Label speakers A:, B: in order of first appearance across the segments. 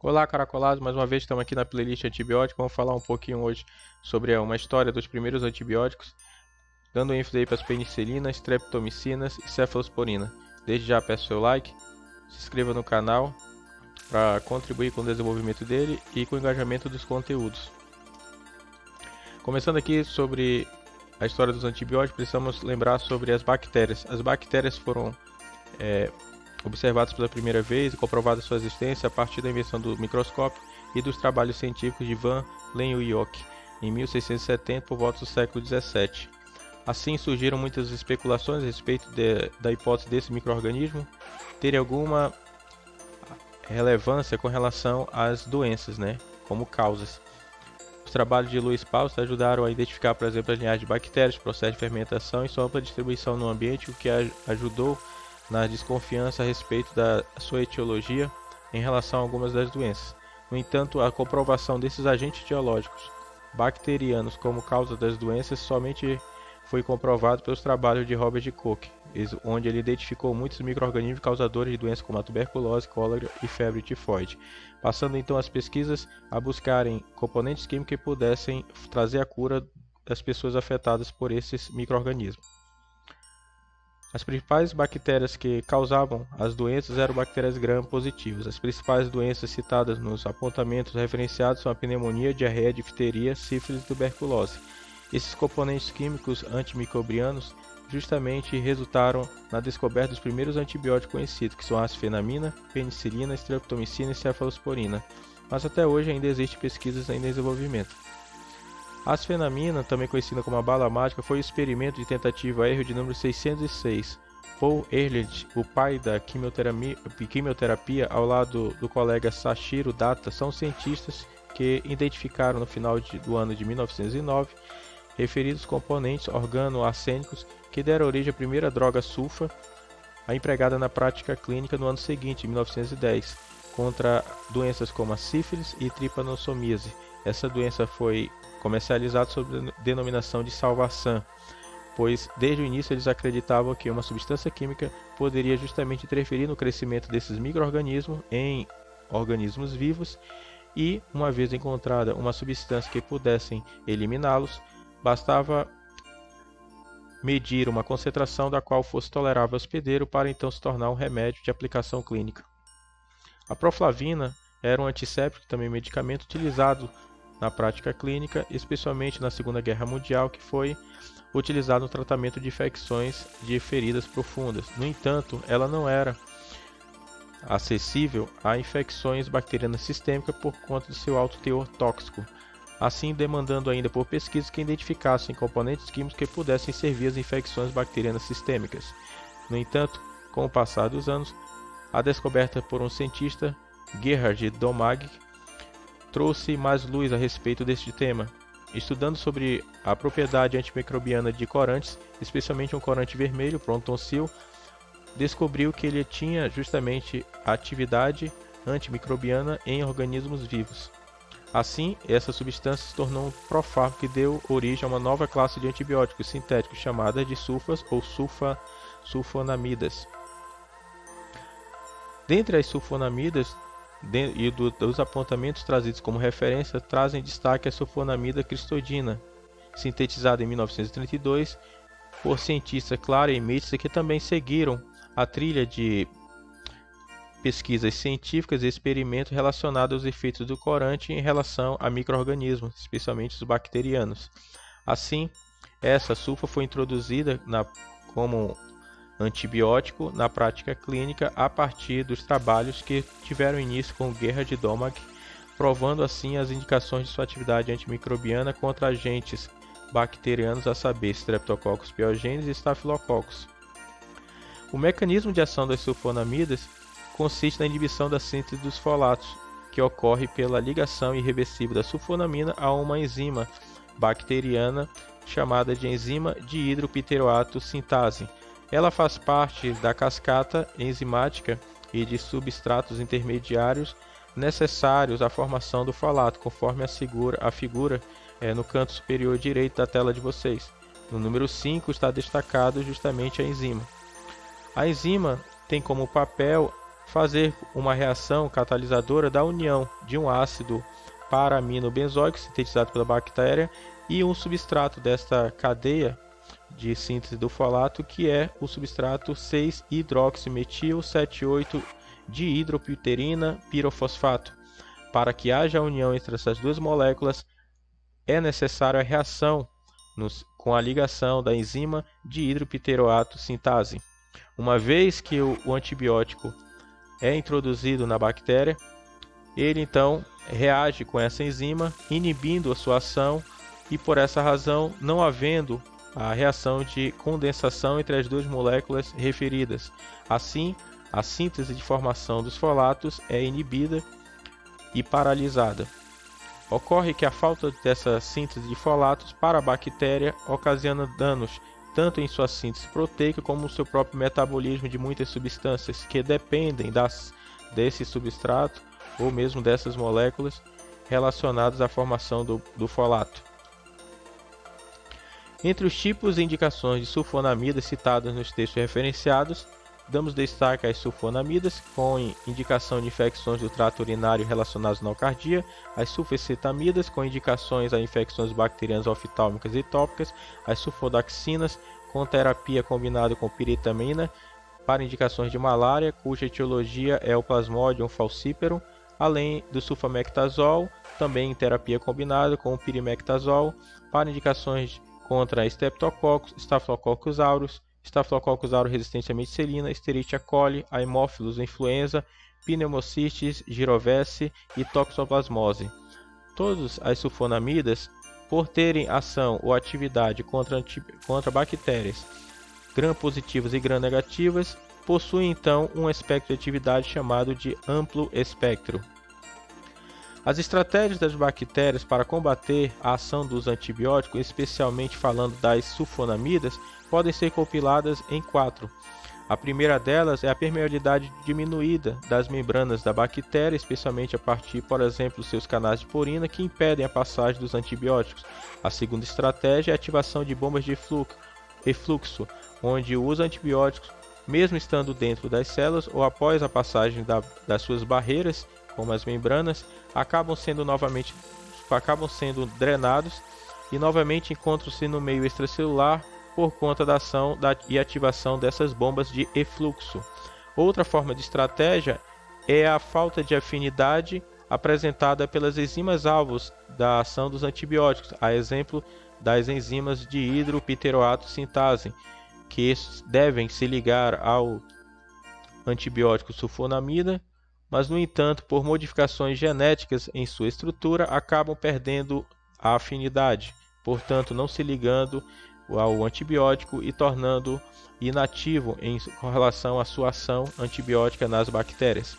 A: Olá, caracolados, mais uma vez estamos aqui na playlist antibiótico. Vamos falar um pouquinho hoje sobre uma história dos primeiros antibióticos, dando ênfase aí para as penicilinas, streptomicinas e cefalosporina. Desde já peço seu like, se inscreva no canal para contribuir com o desenvolvimento dele e com o engajamento dos conteúdos. Começando aqui sobre a história dos antibióticos, precisamos lembrar sobre as bactérias. As bactérias foram observadas pela primeira vez e comprovada sua existência a partir da invenção do microscópio e dos trabalhos científicos de Van Leeuwenhoek em 1670, por volta do século XVII. Assim surgiram muitas especulações a respeito da hipótese desse micro-organismo ter alguma relevância com relação às doenças, como causas. Os trabalhos de Louis Pasteur ajudaram a identificar, por exemplo, as linhagens de bactérias, processo de fermentação e sua ampla distribuição no ambiente, o que ajudou na desconfiança a respeito da sua etiologia em relação a algumas das doenças. No entanto, a comprovação desses agentes etiológicos bacterianos como causa das doenças somente foi comprovado pelos trabalhos de Robert Koch, onde ele identificou muitos micro-organismos causadores de doenças como a tuberculose, cólera e febre tifoide, passando então as pesquisas a buscarem componentes químicos que pudessem trazer a cura das pessoas afetadas por esses micro-organismos. As principais bactérias que causavam as doenças eram bactérias gram-positivas. As principais doenças citadas nos apontamentos referenciados são a pneumonia, diarreia, difteria, sífilis e tuberculose. Esses componentes químicos antimicrobianos justamente resultaram na descoberta dos primeiros antibióticos conhecidos, que são a asfenamina, penicilina, streptomicina e cefalosporina. Mas até hoje ainda existem pesquisas em desenvolvimento. A asfenamina, também conhecida como a bala mágica, foi o experimento de tentativa-erro de número 606. Paul Ehrlich, o pai da quimioterapia, ao lado do colega Sashiro Datta, são cientistas que identificaram no final do ano de 1909 referidos componentes organoarsênicos que deram origem à primeira droga sulfa, a empregada na prática clínica no ano seguinte, em 1910, contra doenças como a sífilis e trypanosomíase. Essa doença foi comercializada sob a denominação de Salvarsan, pois desde o início eles acreditavam que uma substância química poderia justamente interferir no crescimento desses micro-organismos em organismos vivos e, uma vez encontrada uma substância que pudessem eliminá-los, bastava medir uma concentração da qual fosse tolerável ao hospedeiro para então se tornar um remédio de aplicação clínica. A proflavina era um antisséptico, também medicamento utilizado na prática clínica, especialmente na Segunda Guerra Mundial, que foi utilizado no tratamento de infecções de feridas profundas. No entanto, ela não era acessível a infecções bacterianas sistêmicas por conta de seu alto teor tóxico, assim demandando ainda por pesquisas que identificassem componentes químicos que pudessem servir às infecções bacterianas sistêmicas. No entanto, com o passar dos anos, a descoberta por um cientista, Gerhard Domag, trouxe mais luz a respeito deste tema. Estudando sobre a propriedade antimicrobiana de corantes, especialmente um corante vermelho, Protonsil, descobriu que ele tinha justamente a atividade antimicrobiana em organismos vivos. Assim, essa substância se tornou um profármaco que deu origem a uma nova classe de antibióticos sintéticos chamada de sulfas ou sulfonamidas. Dentre as sulfonamidas e dos apontamentos trazidos como referência, trazem destaque a sulfonamida cristodina, sintetizada em 1932 por cientistas Clara e Mitchell, que também seguiram a trilha de pesquisas científicas e experimentos relacionados aos efeitos do corante em relação a micro-organismos, especialmente os bacterianos. Assim, essa sulfa foi introduzida como antibiótico na prática clínica a partir dos trabalhos que tiveram início com Gerhard Domag, provando assim as indicações de sua atividade antimicrobiana contra agentes bacterianos, a saber, Streptococcus pyogenes e Staphylococcus. O mecanismo de ação das sulfonamidas consiste na inibição da síntese dos folatos, que ocorre pela ligação irreversível da sulfonamina a uma enzima bacteriana chamada de enzima dihidropiteroato sintase. Ela faz parte da cascata enzimática e de substratos intermediários necessários à formação do folato, conforme a figura no canto superior direito da tela de vocês. No número 5 está destacado justamente a enzima. A enzima tem como papel fazer uma reação catalisadora da união de um ácido para-aminobenzoico sintetizado pela bactéria e um substrato desta cadeia de síntese do folato, que é o substrato 6-hidroximetil 7,8-dihidropyuterina pirofosfato. Para que haja a união entre essas duas moléculas, é necessária a reação com a ligação da enzima dihidropyteroato sintase. Uma vez que o antibiótico é introduzido na bactéria, ele então reage com essa enzima, inibindo a sua ação, e por essa razão, não havendo a reação de condensação entre as duas moléculas referidas. Assim, a síntese de formação dos folatos é inibida e paralisada. Ocorre que a falta dessa síntese de folatos para a bactéria ocasiona danos tanto em sua síntese proteica como no seu próprio metabolismo de muitas substâncias que dependem desse substrato ou mesmo dessas moléculas relacionadas à formação do folato. Entre os tipos e indicações de sulfonamidas citadas nos textos referenciados, damos destaque às sulfonamidas, com indicação de infecções do trato urinário relacionadas à nocardia, as sulfacetamidas, com indicações a infecções bacterianas oftálmicas e tópicas, as sulfodaxinas, com terapia combinada com piritamina, para indicações de malária, cuja etiologia é o Plasmodium falciparum, além do sulfamectazol, também em terapia combinada com o pirimectazol, para indicações contra Streptococcus, Staphylococcus aureus, Staphylococcus aureus resistente à meticilina, Escherichia coli, Haemophilus influenza, Pneumocystis gyrovese e Toxoplasmose. Todas as sulfonamidas, por terem ação ou atividade contra bactérias gram-positivas e gram-negativas, possuem então um espectro de atividade chamado de amplo espectro. As estratégias das bactérias para combater a ação dos antibióticos, especialmente falando das sulfonamidas, podem ser compiladas em 4. A primeira delas é a permeabilidade diminuída das membranas da bactéria, especialmente a partir, por exemplo, dos seus canais de porina, que impedem a passagem dos antibióticos. A segunda estratégia é a ativação de bombas de efluxo, onde os antibióticos, mesmo estando dentro das células ou após a passagem das suas barreiras, como as membranas, acabam sendo drenados e novamente encontram-se no meio extracelular por conta da ação e ativação dessas bombas de efluxo. Outra forma de estratégia é a falta de afinidade apresentada pelas enzimas alvos da ação dos antibióticos, a exemplo das enzimas de hidropyteroato sintase, que devem se ligar ao antibiótico sulfonamida, mas, no entanto, por modificações genéticas em sua estrutura, acabam perdendo a afinidade, portanto, não se ligando ao antibiótico e tornando inativo com relação à sua ação antibiótica nas bactérias.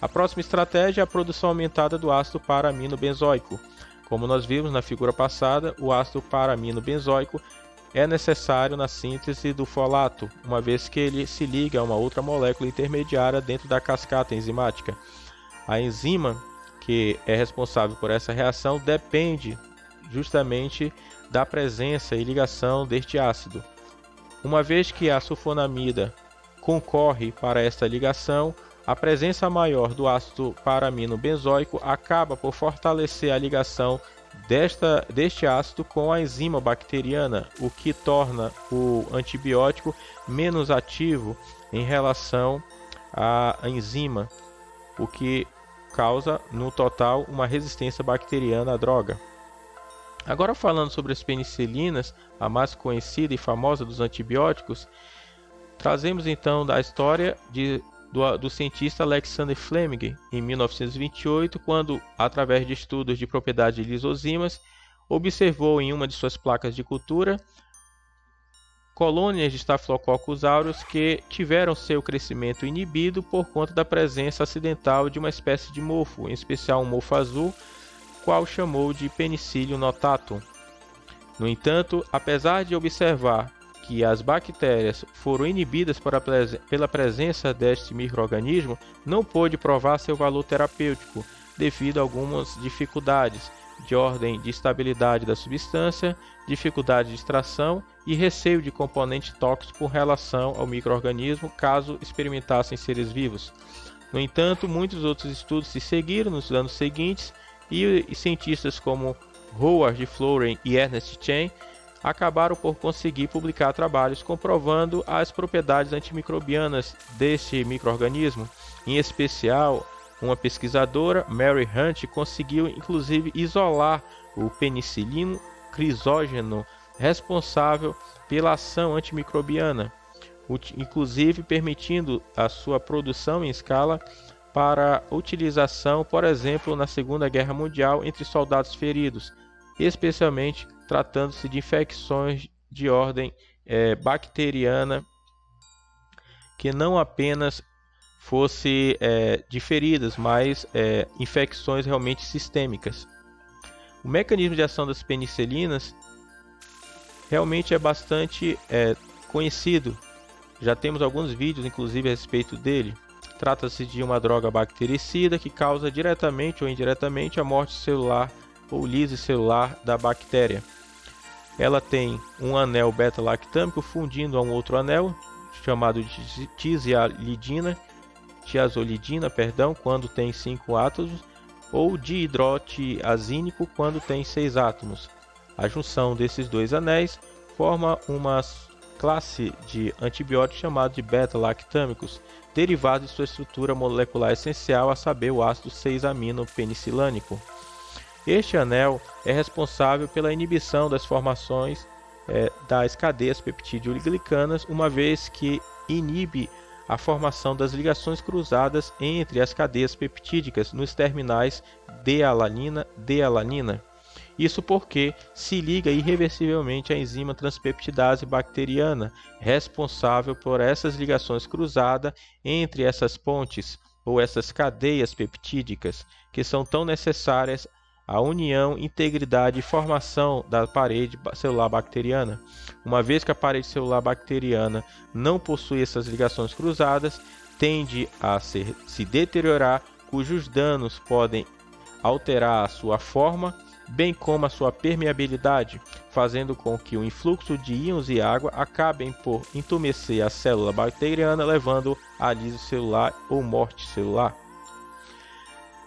A: A próxima estratégia é a produção aumentada do ácido para-aminobenzoico. Como nós vimos na figura passada, o ácido para-aminobenzoico é necessário na síntese do folato, uma vez que ele se liga a uma outra molécula intermediária dentro da cascata enzimática. A enzima que é responsável por essa reação depende justamente da presença e ligação deste ácido. Uma vez que a sulfonamida concorre para esta ligação, a presença maior do ácido para-aminobenzoico acaba por fortalecer a ligação deste ácido com a enzima bacteriana, o que torna o antibiótico menos ativo em relação à enzima, o que causa, no total, uma resistência bacteriana à droga. Agora, falando sobre as penicilinas, a mais conhecida e famosa dos antibióticos, trazemos então da história do cientista Alexander Fleming, em 1928, quando, através de estudos de propriedades de lisozimas, observou em uma de suas placas de cultura colônias de Staphylococcus aureus que tiveram seu crescimento inibido por conta da presença acidental de uma espécie de mofo, em especial um mofo azul, qual chamou de Penicillium notatum. No entanto, apesar de observar que as bactérias foram inibidas pela presença deste micro-organismo, não pôde provar seu valor terapêutico, devido a algumas dificuldades de ordem de estabilidade da substância, dificuldade de extração e receio de componente tóxico com relação ao micro-organismo caso experimentassem seres vivos. No entanto, muitos outros estudos se seguiram nos anos seguintes e cientistas como Howard Florey e Ernest Chen acabaram por conseguir publicar trabalhos comprovando as propriedades antimicrobianas deste micro-organismo. Em especial, uma pesquisadora, Mary Hunt, conseguiu inclusive isolar o penicilino crisógeno responsável pela ação antimicrobiana, inclusive permitindo a sua produção em escala para utilização, por exemplo, na Segunda Guerra Mundial entre soldados feridos, especialmente tratando-se de infecções de ordem bacteriana que não apenas fosse de feridas, mas infecções realmente sistêmicas. O mecanismo de ação das penicilinas realmente é bastante conhecido. Já temos alguns vídeos, inclusive, a respeito dele. Trata-se de uma droga bactericida que causa diretamente ou indiretamente a morte celular ou lise celular da bactéria. Ela tem um anel beta-lactâmico fundindo a um outro anel, chamado de tiazolidina, quando tem 5 átomos, ou dihidrotiazínico, quando tem 6 átomos. A junção desses dois anéis forma uma classe de antibióticos chamado de beta-lactâmicos, derivados de sua estrutura molecular essencial, a saber, o ácido 6-amino-penicilânico. Este anel é responsável pela inibição das formações das cadeias peptídeo-glicanas, uma vez que inibe a formação das ligações cruzadas entre as cadeias peptídicas nos terminais D-alanina. Isso porque se liga irreversivelmente à enzima transpeptidase bacteriana, responsável por essas ligações cruzadas entre essas pontes ou essas cadeias peptídicas, que são tão necessárias à união, integridade e formação da parede celular bacteriana. Uma vez que a parede celular bacteriana não possui essas ligações cruzadas, tende a se deteriorar, cujos danos podem alterar a sua forma, bem como a sua permeabilidade, fazendo com que o influxo de íons e água acabem por entumecer a célula bacteriana, levando a lise celular ou morte celular.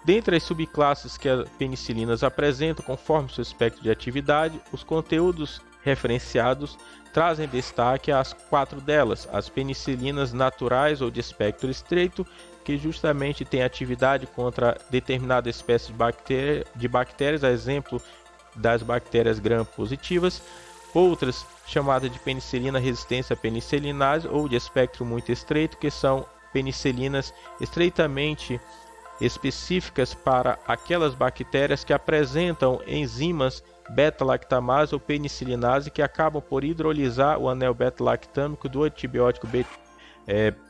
A: Dentre as subclasses que as penicilinas apresentam, conforme seu espectro de atividade, os conteúdos referenciados trazem destaque às 4 delas: as penicilinas naturais ou de espectro estreito, que justamente têm atividade contra determinada espécie de bactérias, a exemplo das bactérias gram-positivas, outras chamadas de penicilina resistência à penicelinase ou de espectro muito estreito, que são penicilinas estreitamente específicas para aquelas bactérias que apresentam enzimas beta-lactamase ou penicilinase que acabam por hidrolisar o anel beta-lactâmico do antibiótico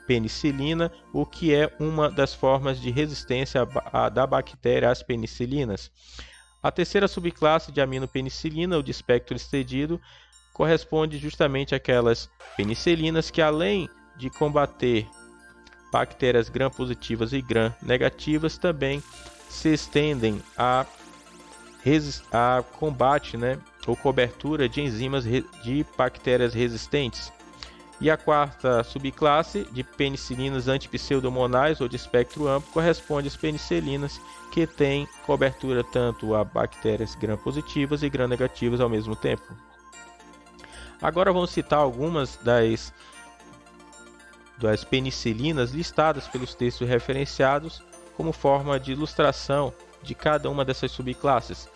A: penicilina, o que é uma das formas de resistência da bactéria às penicilinas. A terceira subclasse de aminopenicilina, ou de espectro estendido, corresponde justamente àquelas penicilinas que, além de combater bactérias gram-positivas e gram-negativas, também se estendem a combate, ou cobertura de enzimas de bactérias resistentes. E a quarta subclasse de penicilinas antipseudomonais ou de espectro amplo corresponde às penicilinas que têm cobertura tanto a bactérias gram-positivas e gram-negativas ao mesmo tempo. Agora vamos citar algumas das penicilinas listadas pelos textos referenciados como forma de ilustração de cada uma dessas subclasses.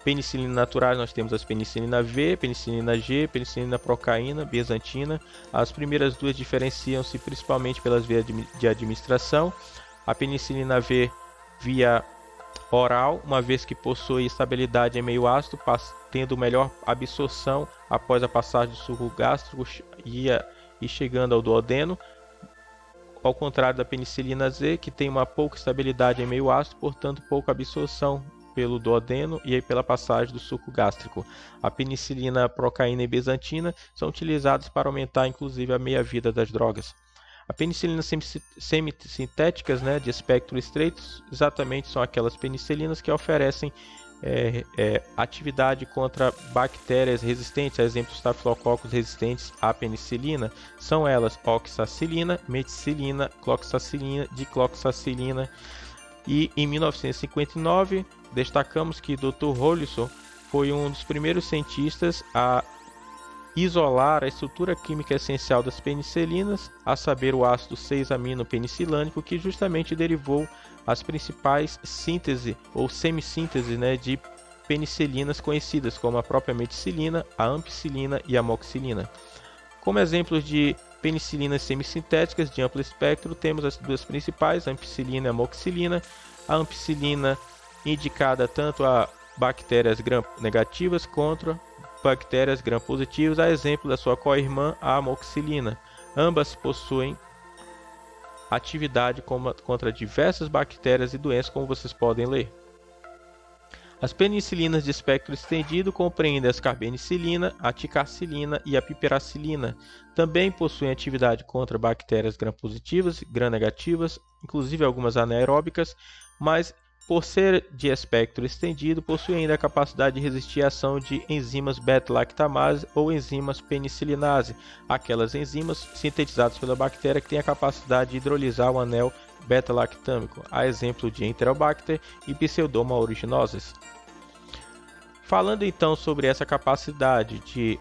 A: Penicilina naturais, nós temos as penicilina V, penicilina G, penicilina procaína, besantina. As primeiras duas diferenciam-se principalmente pelas vias de administração. A penicilina V via oral, uma vez que possui estabilidade em meio ácido, tendo melhor absorção após a passagem do suco gástrico e chegando ao duodeno, ao contrário da penicilina Z, que tem uma pouca estabilidade em meio ácido, portanto pouca absorção pelo duodeno e pela passagem do suco gástrico. A penicilina procaína e besantina são utilizadas para aumentar inclusive a meia-vida das drogas. A penicilina semissintéticas, de espectro estreito, exatamente são aquelas penicilinas que oferecem atividade contra bactérias resistentes, exemplos Staphylococcus resistentes à penicilina, são elas oxacilina, meticilina, cloxacilina, dicloxacilina. E em 1959, destacamos que Dr. Rolison foi um dos primeiros cientistas a isolar a estrutura química essencial das penicilinas, a saber, o ácido 6-amino-penicilânico, que justamente derivou as principais síntese ou semissíntese, né, de penicilinas conhecidas, como a própria meticilina, a ampicilina e a amoxicilina. Como exemplos de penicilinas semissintéticas de amplo espectro, temos as duas principais, a ampicilina e a amoxicilina. A ampicilina indicada tanto a bactérias gram-negativas quanto bactérias gram-positivas, a exemplo da sua co-irmã, a amoxicilina. Ambas possuem atividade contra diversas bactérias e doenças, como vocês podem ler. As penicilinas de espectro estendido compreendem as carbenicilina, a ticarcilina e a piperacilina. Também possuem atividade contra bactérias gram-positivas e gram-negativas, inclusive algumas anaeróbicas, mas por ser de espectro estendido, possui ainda a capacidade de resistir à ação de enzimas beta-lactamase ou enzimas penicilinase, aquelas enzimas sintetizadas pela bactéria que têm a capacidade de hidrolisar o anel beta-lactâmico, a exemplo de Enterobacter e Pseudomonas aeruginosa. Falando então sobre essa capacidade de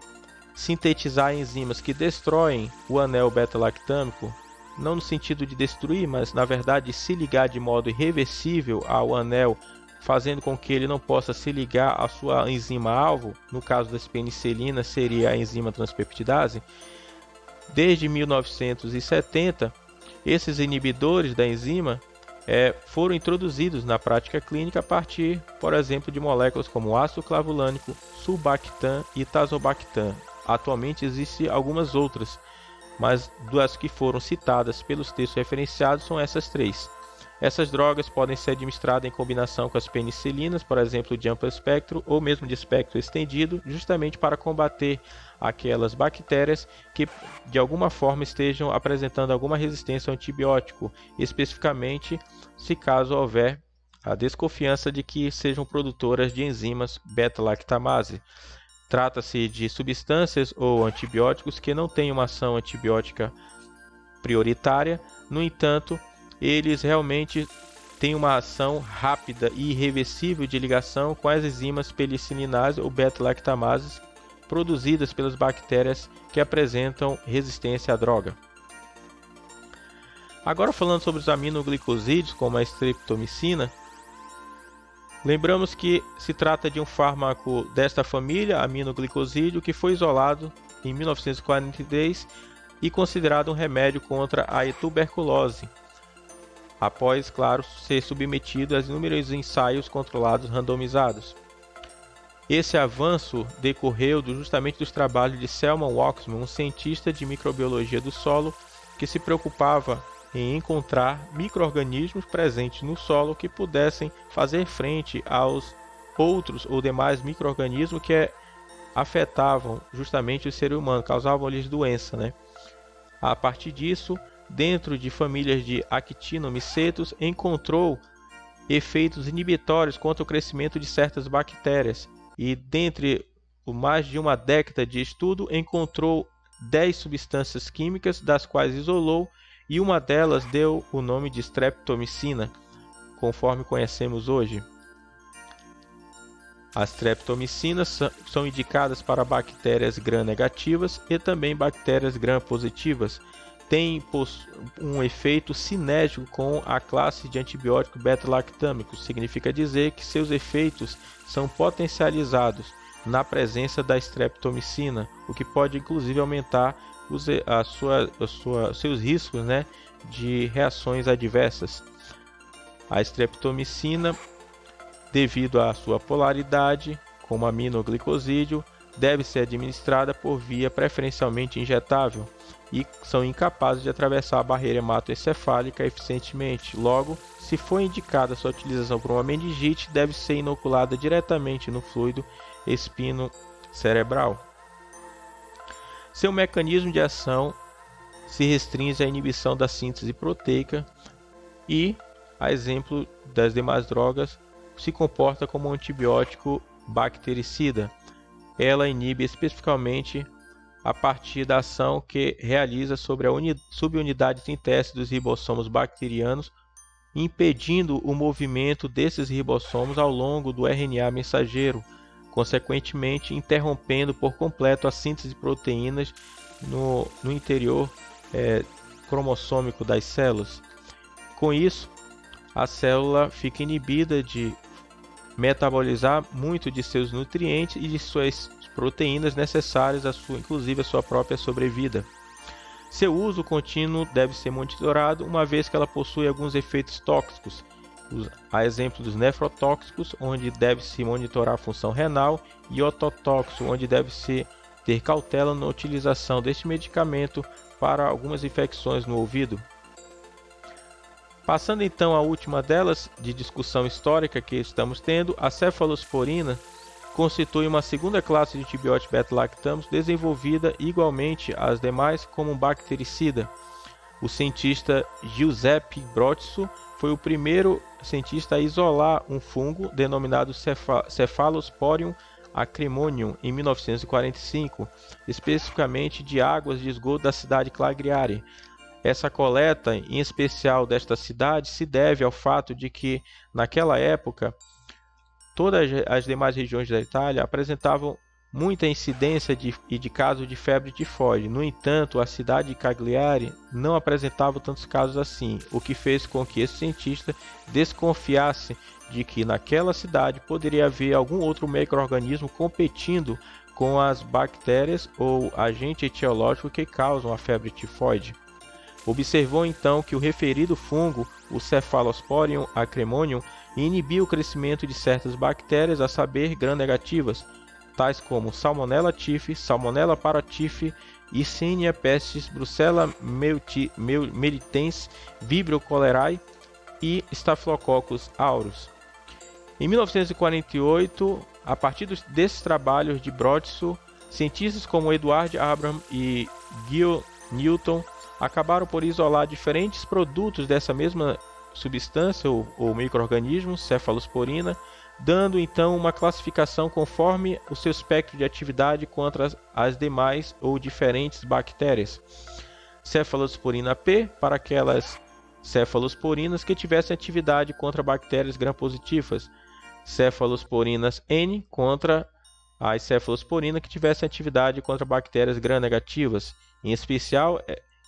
A: sintetizar enzimas que destroem o anel beta-lactâmico, não no sentido de destruir, mas na verdade se ligar de modo irreversível ao anel, fazendo com que ele não possa se ligar à sua enzima-alvo, no caso das penicilinas seria a enzima transpeptidase. Desde 1970, esses inibidores da enzima foram introduzidos na prática clínica a partir, por exemplo, de moléculas como ácido clavulânico, sulbactam e tazobactam. Atualmente existem algumas outras, mas das que foram citadas pelos textos referenciados são essas três. Essas drogas podem ser administradas em combinação com as penicilinas, por exemplo, de amplo espectro ou mesmo de espectro estendido, justamente para combater aquelas bactérias que de alguma forma estejam apresentando alguma resistência ao antibiótico, especificamente se caso houver a desconfiança de que sejam produtoras de enzimas beta-lactamase. Trata-se de substâncias ou antibióticos que não têm uma ação antibiótica prioritária, no entanto, eles realmente têm uma ação rápida e irreversível de ligação com as enzimas pelicilinase ou beta-lactamases produzidas pelas bactérias que apresentam resistência à droga. Agora falando sobre os aminoglicosídeos, como a streptomicina, lembramos que se trata de um fármaco desta família, aminoglicosídeo, que foi isolado em 1943 e considerado um remédio contra a tuberculose, após, claro, ser submetido a inúmeros ensaios controlados randomizados. Esse avanço decorreu justamente dos trabalhos de Selman Waksman, um cientista de microbiologia do solo que se preocupava em encontrar micro-organismos presentes no solo que pudessem fazer frente aos outros ou demais micro-organismos que afetavam justamente o ser humano, causavam-lhes doença, né? A partir disso, dentro de famílias de actinomicetos, encontrou efeitos inibitórios contra o crescimento de certas bactérias e, dentre mais de uma década de estudo, encontrou 10 substâncias químicas, das quais isolou, e uma delas deu o nome de streptomicina, conforme conhecemos hoje. As streptomicinas são indicadas para bactérias gram-negativas e também bactérias gram-positivas. Tem um efeito sinérgico com a classe de antibiótico beta-lactâmico, significa dizer que seus efeitos são potencializados na presença da streptomicina, o que pode inclusive aumentar seus riscos, né, de reações adversas. A streptomicina, devido à sua polaridade como aminoglicosídeo, deve ser administrada por via preferencialmente injetável e são incapazes de atravessar a barreira hematoencefálica eficientemente. Logo, se for indicada sua utilização por uma meningite, deve ser inoculada diretamente no fluido espino-cerebral. Seu mecanismo de ação se restringe à inibição da síntese proteica e, a exemplo das demais drogas, se comporta como um antibiótico bactericida. Ela inibe especificamente a partir da ação que realiza sobre subunidades intestas dos ribossomos bacterianos, impedindo o movimento desses ribossomos ao longo do RNA mensageiro, consequentemente interrompendo por completo a síntese de proteínas no interior cromossômico das células. Com isso, a célula fica inibida de metabolizar muito de seus nutrientes e de suas proteínas necessárias, inclusive a sua própria sobrevida. Seu uso contínuo deve ser monitorado, uma vez que ela possui alguns efeitos tóxicos, a exemplo dos nefrotóxicos, onde deve-se monitorar a função renal, e ototóxico, onde deve-se ter cautela na utilização deste medicamento para algumas infecções no ouvido. Passando então à última delas, de discussão histórica que estamos tendo, a cefalosporina constitui uma segunda classe de antibióticos beta-lactâmicos desenvolvida igualmente às demais como um bactericida. O cientista Giuseppe Brotso foi o primeiro cientista a isolar um fungo denominado Cephalosporium acremonium em 1945, especificamente de águas de esgoto da cidade de Cagliari. Essa coleta, em especial desta cidade, se deve ao fato de que, naquela época, todas as demais regiões da Itália apresentavam muita incidência de casos de febre tifoide. No entanto, a cidade de Cagliari não apresentava tantos casos assim, o que fez com que esse cientista desconfiasse de que naquela cidade poderia haver algum outro micro-organismo competindo com as bactérias ou agente etiológico que causam a febre tifoide. Observou então que o referido fungo, o Cephalosporium acremonium, inibiu o crescimento de certas bactérias, a saber, gram-negativas, tais como Salmonella typhi, Salmonella paratyphi, Yersinia pestis, Brucella melitense, Vibrio cholerae e Staphylococcus aureus. Em 1948, a partir desses trabalhos de Brotso, cientistas como Edward Abraham e Gil Newton acabaram por isolar diferentes produtos dessa mesma substância ou micro-organismo, cefalosporina, dando então uma classificação conforme o seu espectro de atividade contra as demais ou diferentes bactérias. Cefalosporina P para aquelas cefalosporinas que tivessem atividade contra bactérias gram-positivas, cefalosporinas N contra as cefalosporinas que tivessem atividade contra bactérias gram-negativas. Em especial,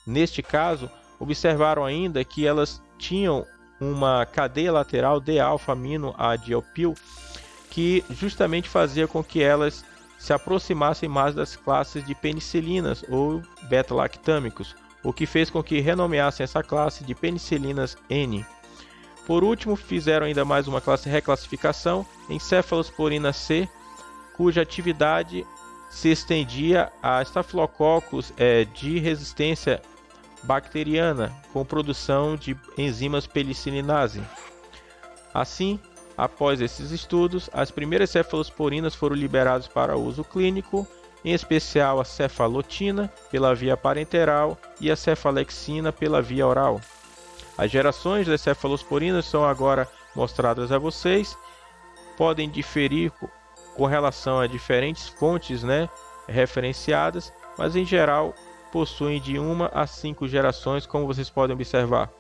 A: neste caso, observaram ainda que elas tinham uma cadeia lateral de alfa-amino-adiopil que justamente fazia com que elas se aproximassem mais das classes de penicilinas ou beta-lactâmicos, o que fez com que renomeassem essa classe de penicilinas N. Por último, fizeram ainda mais uma reclassificação em cefalosporina C, cuja atividade se estendia a estafilococcus de resistência bacteriana, com produção de enzimas pelicilinase. Assim, após esses estudos, as primeiras cefalosporinas foram liberadas para uso clínico, em especial a cefalotina pela via parenteral e a cefalexina pela via oral. As gerações das cefalosporinas são agora mostradas a vocês, podem diferir com relação a diferentes fontes referenciadas, mas em geral possuem de 1 a 5 gerações, como vocês podem observar.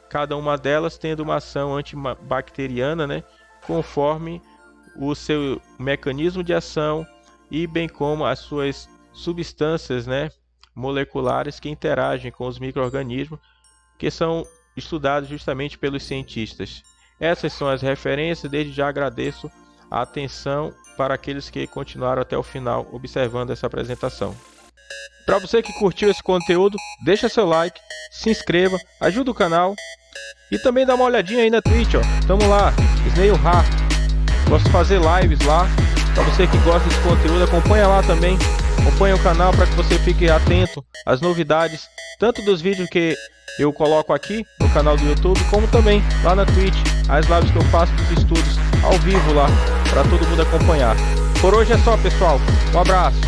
A: Cada uma delas tendo uma ação antibacteriana, conforme o seu mecanismo de ação e bem como as suas substâncias moleculares que interagem com os micro-organismos, que são estudados justamente pelos cientistas. Essas são as referências. Desde já agradeço a atenção para aqueles que continuaram até o final observando essa apresentação. Para você que curtiu esse conteúdo, deixa seu like, se inscreva, ajuda o canal e também dá uma olhadinha aí na Twitch, Tamo lá, Snail Ra. Gosto de fazer lives lá. Para você que gosta desse conteúdo, acompanha lá também. Acompanha o canal para que você fique atento às novidades, tanto dos vídeos que eu coloco aqui no canal do YouTube, como também lá na Twitch, as lives que eu faço dos estudos ao vivo lá, para todo mundo acompanhar. Por hoje é só, pessoal. Um abraço.